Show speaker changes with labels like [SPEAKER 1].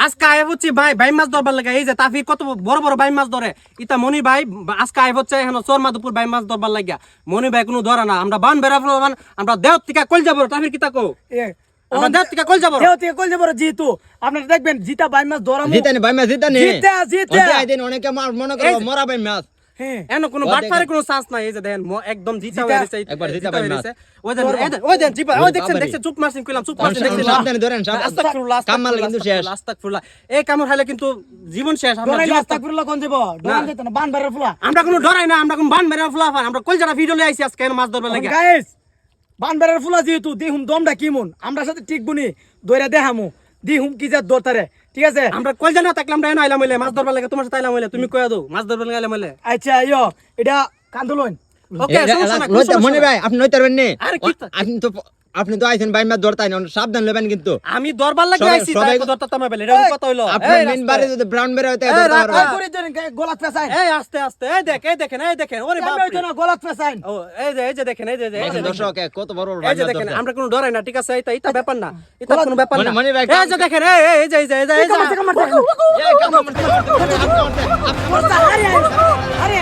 [SPEAKER 1] আজকে আয় হচ্ছে ভাই ভাই মাছ ধরবার লাগে। এই যে তাফির কত বড় বড় ভাই মাছ ধরে, ইতা মনি ভাই আজকে আয় হচ্ছে এখন চরমাদুপুর ভাই মাছ ধরবার লাগিয়া। মনি ভাই কোনো ধরে না, আমরা বান বেড়া ফেলাম, আমরা দেহ থেকে কল যাবো। তাফির কিতা কো আমরা দেহ থেকে কল যাবো,
[SPEAKER 2] দেহ থেকে কল যাবো। যেহেতু আপনারা দেখবেন জিতা ভাই মাছ ধরা
[SPEAKER 3] জিতানি ভাই মাছ জিতানি
[SPEAKER 2] জিতা
[SPEAKER 3] দিন অনেকে মনে করো মরা ভাই মাছ
[SPEAKER 1] এনো কোনো বাটপারে কোনো চান্স নাই। এই যে দেখেন একদম জিতা হয়ে গেছে,
[SPEAKER 3] একবার জিতা ভাই মাছ।
[SPEAKER 1] ওই দেন জিবা, ওই দেখছেন চুপ মারছেন কইলাম, চুপ মারছেন দেখছেন।
[SPEAKER 3] সাবধানে ধরেন,
[SPEAKER 1] আস্তাগফিরুল্লাহ,
[SPEAKER 3] কামাল কিন্তু শেষ,
[SPEAKER 1] আস্তাগফিরুল্লাহ। এই কামড় খাইলে কিন্তু জীবন শেষ। আমরা জীবন
[SPEAKER 2] আস্তাগফিরুল্লাহ কোন দেব ডরান দিত না, বান বেড়ার ফুলা।
[SPEAKER 1] আমরা কোনো ডরাই না, আমরা কোনো বান মেরা ফুলা। আমরা কলজাটা ভিডিও লই আইছি আজকে মাছ ধরবার লাগে।
[SPEAKER 2] গাইস বান বেড়ার ফুলা যেহেতু দেখুন দমটা কেমন, আমরা সাথে ঠিক বুনি দইরা দেখামু দিহুম কি যা দরতারে। ঠিক আছে,
[SPEAKER 1] আমরা কলজা না থাকলাম না আইলাম হইলে মাছ ধরবার লাগে, তোমার সাথে আইলাম হইলে তুমি কইয়া দাও মাছ ধরবার লাগে আইলাম হইলে।
[SPEAKER 2] আচ্ছা ইয়ো এটা কান্দলন।
[SPEAKER 1] ওকে সমস্যা না,
[SPEAKER 3] মনে ভাই আপনি নইতে পারবেন নি।
[SPEAKER 1] আরে কি
[SPEAKER 3] আপনি তো আইছেন ভাই মাছ ধরতাই না, সাবধান লবেন কিন্তু।
[SPEAKER 1] আমি ধরবার লাগে আইছি, তাই ধরতে তামা বেলে এটা কথা হইলো।
[SPEAKER 3] আপনি মেন বারে যদি ব্রাউন বের হইতে
[SPEAKER 2] কই করে দেন গলাত পেছাই।
[SPEAKER 1] এই আস্তে আস্তে, এই দেখেন ওরে বাপ রে।
[SPEAKER 2] না গলাত পেছাই।
[SPEAKER 1] ও এই যে দেখেন, এই যে
[SPEAKER 3] দর্শক কত বড় বড়
[SPEAKER 1] এই যে দেখেন, আমরা কোনো ডরাই না। ঠিক আছে, এটা ব্যাপার না, এটা কোনো ব্যাপার না। এই যে দেখেন, এই যে
[SPEAKER 2] আরে